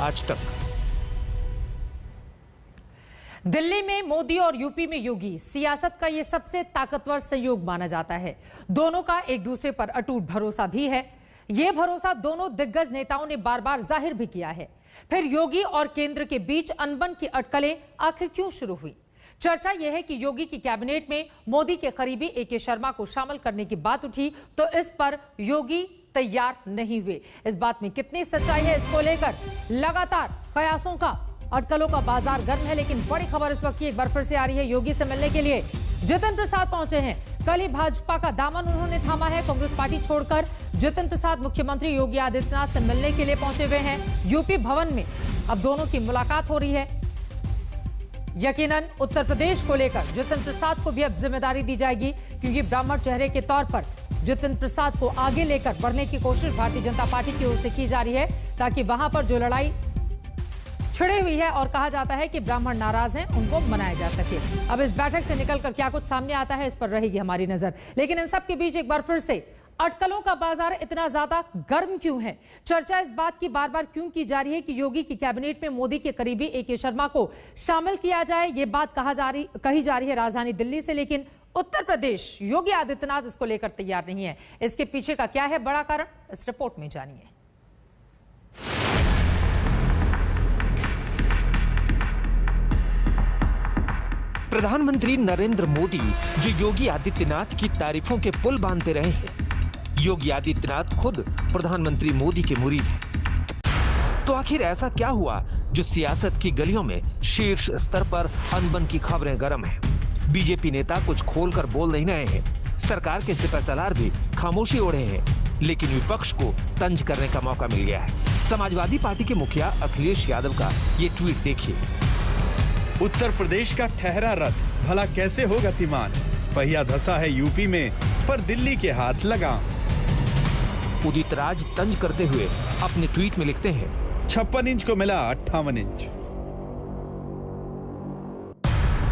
आज तक। दिल्ली में मोदी और यूपी में योगी, सियासत का ये सबसे ताकतवर संयोग माना जाता है। दोनों का एक दूसरे पर अटूट भरोसा भी है। ये भरोसा दोनों दिग्गज नेताओं ने बार बार जाहिर भी किया है। फिर योगी और केंद्र के बीच अनबन की अटकलें आखिर क्यों शुरू हुई? चर्चा यह है कि योगी की कैबिनेट में मोदी के करीबी एके शर्मा को शामिल करने की बात उठी तो इस पर योगी तैयार नहीं हुए। इस बात में कितनी सच्चाई है, इसको लेकर लगातार कयासों का, अटकलों का बाजार गर्म है। लेकिन बड़ी खबर इस वक्त की एक बार फिर से आ रही है। योगी से मिलने के लिए जितिन प्रसाद पहुंचे हैं। कल ही भाजपा का दामन उन्होंने थामा है। कांग्रेस पार्टी छोड़कर जितिन प्रसाद मुख्यमंत्री योगी आदित्यनाथ से मिलने के लिए पहुंचे हुए हैं यूपी भवन में। अब दोनों की मुलाकात हो रही है। यकीनन उत्तर प्रदेश को लेकर जितिन प्रसाद को भी अब जिम्मेदारी दी जाएगी, क्योंकि ब्राह्मण चेहरे के तौर पर जितिन प्रसाद को आगे लेकर बढ़ने की कोशिश भारतीय जनता पार्टी की ओर से की जा रही है, ताकि वहां पर जो लड़ाई छिड़ी हुई है और कहा जाता है कि ब्राह्मण नाराज हैं, उनको मनाया जा सके। अब इस बैठक से निकलकर क्या कुछ सामने आता है, इस पर रहेगी हमारी नजर। लेकिन इन सब के बीच एक बार फिर से अटकलों का बाजार इतना ज्यादा गर्म क्यों है? चर्चा इस बात की बार बार क्यों की जा रही है कि योगी की कैबिनेट में मोदी के करीबी एके शर्मा को शामिल किया जाए? ये बात कही जा रही है राजधानी दिल्ली से, लेकिन उत्तर प्रदेश योगी आदित्यनाथ इसको लेकर तैयार नहीं है। इसके पीछे का क्या है बड़ा कारण, इस रिपोर्ट में जानिए। प्रधानमंत्री नरेंद्र मोदी जो योगी आदित्यनाथ की तारीफों के पुल बांधते रहे हैं, योगी आदित्यनाथ खुद प्रधानमंत्री मोदी के मुरीद हैं। तो आखिर ऐसा क्या हुआ जो सियासत की गलियों में शीर्ष स्तर पर अनबन की खबरें गर्म हैं? बीजेपी नेता कुछ खोलकर बोल नहीं रहे हैं, सरकार के सिपहसालार भी खामोशी ओढ़े हैं, लेकिन विपक्ष को तंज करने का मौका मिल गया है। समाजवादी पार्टी के मुखिया अखिलेश यादव का ये ट्वीट देखिए। उत्तर प्रदेश का ठहरा रथ भला कैसे हो गतिमान, पहिया धसा है यूपी में पर दिल्ली के हाथ लगा। उदित राज तंज करते हुए अपने ट्वीट में लिखते हैं, 56 इंच को मिला 58 इंच।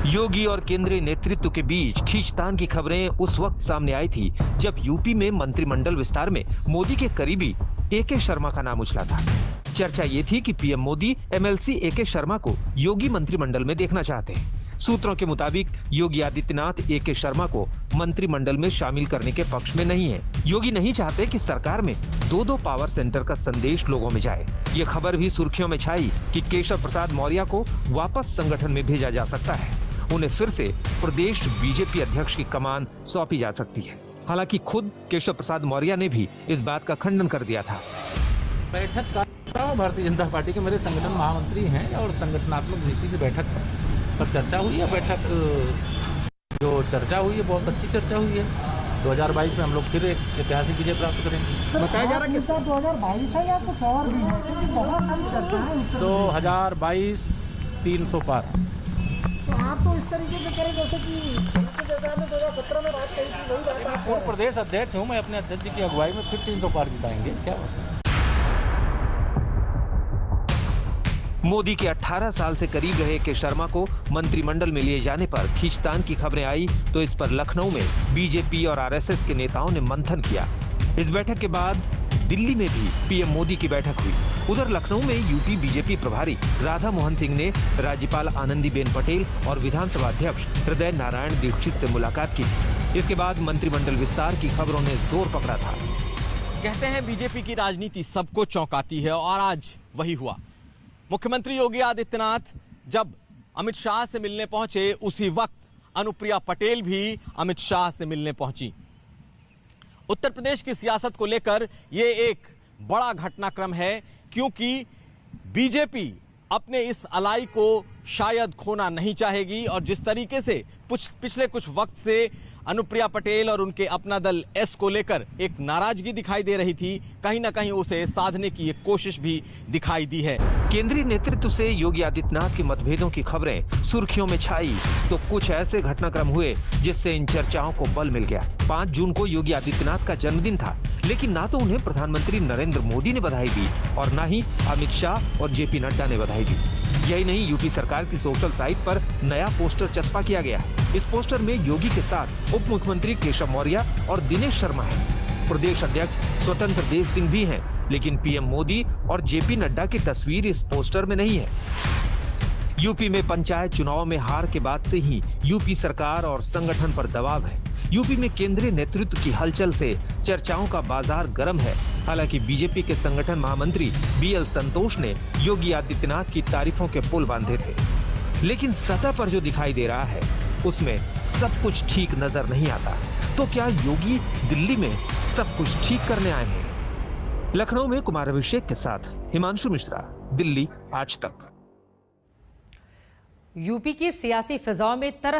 योगी और केंद्रीय नेतृत्व के बीच खींचतान की खबरें उस वक्त सामने आई थी जब यूपी में मंत्रिमंडल विस्तार में मोदी के करीबी एके शर्मा का नाम उछला था। चर्चा ये थी कि पीएम मोदी एमएलसी एके शर्मा को योगी मंत्रिमंडल में देखना चाहते हैं। सूत्रों के मुताबिक योगी आदित्यनाथ एके शर्मा को मंत्रिमंडल में शामिल करने के पक्ष में नहीं है। योगी नहीं चाहते कि सरकार में दो पावर सेंटर का संदेश लोगों में जाए। ये खबर भी सुर्खियों में छाई कि केशव प्रसाद मौर्य को वापस संगठन में भेजा जा सकता है। उन्हें फिर से प्रदेश बीजेपी अध्यक्ष की कमान सौंपी जा सकती है। हालांकि खुद केशव प्रसाद मौर्य ने भी इस बात का खंडन कर दिया था। बैठक का भारतीय जनता पार्टी के मेरे संगठन महामंत्री हैं और संगठनात्मक दृष्टि से बैठक पर चर्चा हुई है। बैठक जो चर्चा हुई है बहुत अच्छी चर्चा हुई है। 2022 में हम लोग फिर एक ऐतिहासिक विजय प्राप्त करेंगे। बताया जा रहा है कि 2022 है या कुछ और भी है, क्योंकि बहुत सारी चर्चा है। 2022 300 पार। तो आप तो इस तरीके से करें जैसे कि 2017 में बात कही थी, वही बात आप पूर्व प्रदेश अध्यक्ष हूँ मैं, अपने अध्यक्ष जी की अगुवाई में फिर 300 पार जिताएंगे। क्या मोदी के 18 साल से करीब रहे के शर्मा को मंत्रिमंडल में लिए जाने पर खींचतान की खबरें आई तो इस पर लखनऊ में बीजेपी और आरएसएस के नेताओं ने मंथन किया। इस बैठक के बाद दिल्ली में भी पीएम मोदी की बैठक हुई। उधर लखनऊ में यूपी बीजेपी प्रभारी राधा मोहन सिंह ने राज्यपाल आनंदीबेन पटेल और विधानसभा अध्यक्ष हृदय नारायण दीक्षित से मुलाकात की। इसके बाद मंत्रिमंडल विस्तार की खबरों ने जोर पकड़ा था। कहते हैं बीजेपी की राजनीति सबको चौंकाती है और आज वही हुआ। मुख्यमंत्री योगी आदित्यनाथ जब अमित शाह से मिलने पहुंचे, उसी वक्त अनुप्रिया पटेल भी अमित शाह से मिलने पहुंची। उत्तर प्रदेश की सियासत को लेकर यह एक बड़ा घटनाक्रम है, क्योंकि बीजेपी अपने इस अलाई को शायद खोना नहीं चाहेगी और जिस तरीके से पिछले कुछ वक्त से अनुप्रिया पटेल और उनके अपना दल एस को लेकर एक नाराजगी दिखाई दे रही थी, कहीं ना कहीं उसे साधने की एक कोशिश भी दिखाई दी है। केंद्रीय नेतृत्व से योगी आदित्यनाथ के मतभेदों की खबरें सुर्खियों में छाई तो कुछ ऐसे घटनाक्रम हुए जिससे इन चर्चाओं को बल मिल गया। 5 जून को योगी आदित्यनाथ का जन्मदिन था, लेकिन ना तो उन्हें प्रधानमंत्री नरेंद्र मोदी ने बधाई दी और ना ही अमित शाह और जेपी नड्डा ने बधाई दी। यही नहीं, यूपी सरकार की सोशल साइट पर नया पोस्टर चस्पा किया गया है। इस पोस्टर में योगी के साथ उप मुख्यमंत्री केशव मौर्य और दिनेश शर्मा हैं। प्रदेश अध्यक्ष स्वतंत्र देव सिंह भी हैं लेकिन पीएम मोदी और जेपी नड्डा की तस्वीर इस पोस्टर में नहीं है। यूपी में पंचायत चुनाव में हार के बाद से ही यूपी सरकार और संगठन पर दबाव है। यूपी में केंद्रीय नेतृत्व की हलचल से चर्चाओं का बाजार गर्म है। हालांकि बीजेपी के संगठन महामंत्री बीएल संतोष ने योगी आदित्यनाथ की तारीफों के पुल बांधे थे, लेकिन सतह पर जो दिखाई दे रहा है उसमें सब कुछ ठीक नजर नहीं आता। तो क्या योगी दिल्ली में सब कुछ ठीक करने आए हैं? लखनऊ में कुमार अभिषेक के साथ हिमांशु मिश्रा, दिल्ली आज तक। यूपी की सियासी फिजाओं में तरह